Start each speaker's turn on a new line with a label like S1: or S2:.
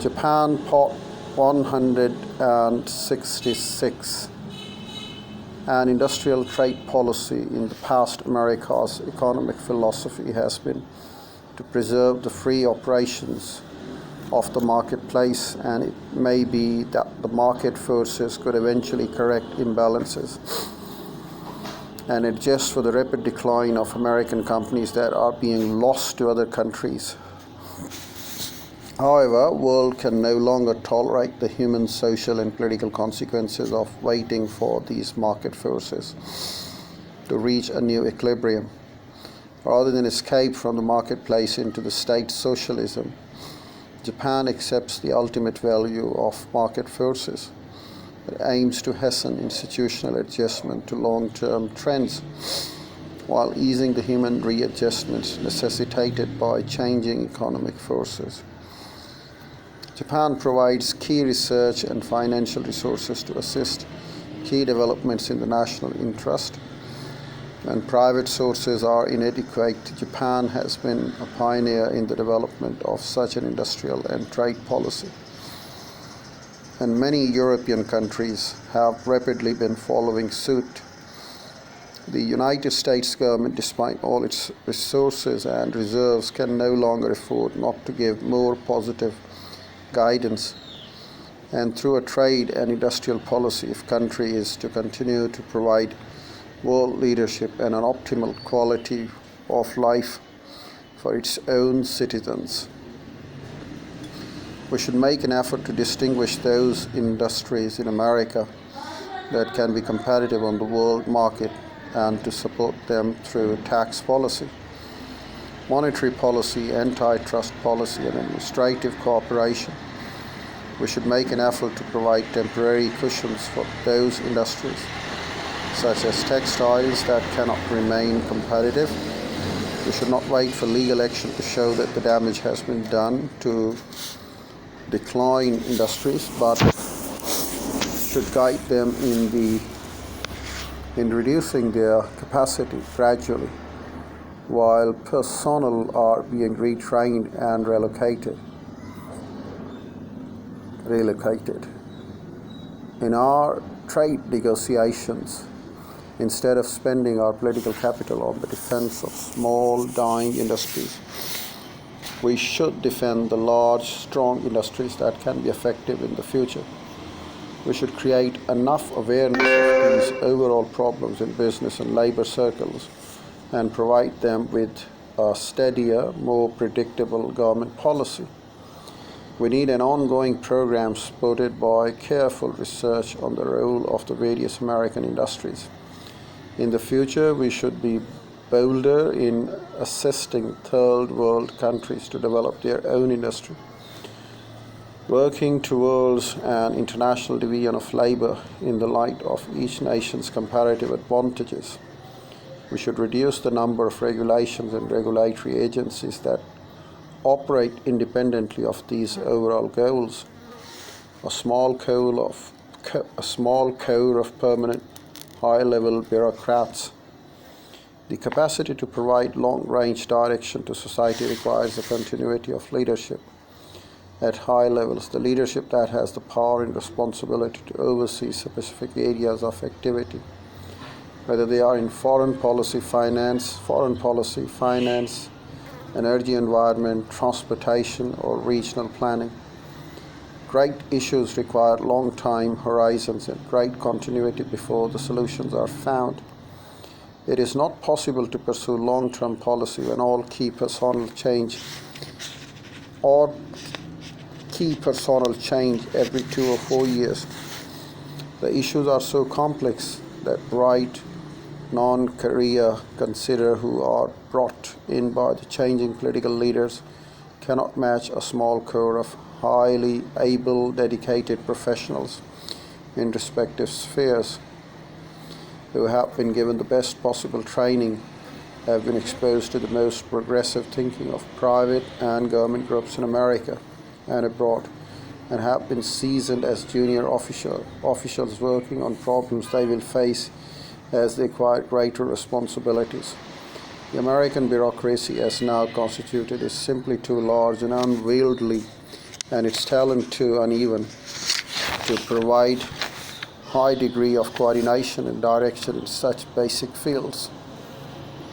S1: Japan Part 166. An industrial trade policy. In the past, America's economic philosophy has been to preserve the free operations of the marketplace, and it may be that the market forces could eventually correct imbalances and adjust for the rapid decline of American companies that are being lost to other countries. However, the world can no longer tolerate the human, social, and political consequences of waiting for these market forces to reach a new equilibrium. Rather than escape from the marketplace into the state socialism, Japan accepts the ultimate value of market forces. It aims to hasten institutional adjustment to long-term trends while easing the human readjustments necessitated by changing economic forces. Japan provides key research and financial resources to assist key developments in the national interest. When private sources are inadequate, Japan has been a pioneer in the development of such an industrial and trade policy. And many European countries have rapidly been following suit. The United States government, despite all its resources and reserves, can no longer afford not to give more positive guidance, and through a trade and industrial policy, if country is to continue to provide world leadership and an optimal quality of life for its own citizens. We should make an effort to distinguish those industries in America that can be competitive on the world market and to support them through tax policy, monetary policy, antitrust policy, and administrative cooperation. We should make an effort to provide temporary cushions for those industries, such as textiles, that cannot remain competitive. We should not wait for legal action to show that the damage has been done to decline industries, but should guide them in reducing their capacity gradually, while personnel are being retrained and relocated. In our trade negotiations, instead of spending our political capital on the defense of small, dying industries, we should defend the large, strong industries that can be effective in the future. We should create enough awareness of these overall problems in business and labor circles and provide them with a steadier, more predictable government policy. We need an ongoing program supported by careful research on the role of the various American industries. In the future, we should be bolder in assisting third world countries to develop their own industry, working towards an international division of labor in the light of each nation's comparative advantages. We should reduce the number of regulations and regulatory agencies that operate independently of these overall goals. A small core of permanent high-level bureaucrats. The capacity to provide long-range direction to society requires the continuity of leadership at high levels, the leadership that has the power and responsibility to oversee specific areas of activity, whether they are in foreign policy, finance, energy, environment, transportation, or regional planning. Great issues require long time horizons and great continuity before the solutions are found. It is not possible to pursue long-term policy when all key personnel change every 2 or 4 years. The issues are so complex that bright, non-career considerers who are brought in by the changing political leaders cannot match a small core of highly able, dedicated professionals in respective spheres who have been given the best possible training, have been exposed to the most progressive thinking of private and government groups in America and abroad, and have been seasoned as junior officials working on problems they will face as they acquire greater responsibilities. The American bureaucracy as now constituted is simply too large and unwieldy and its talent too uneven to provide high degree of coordination and direction in such basic fields.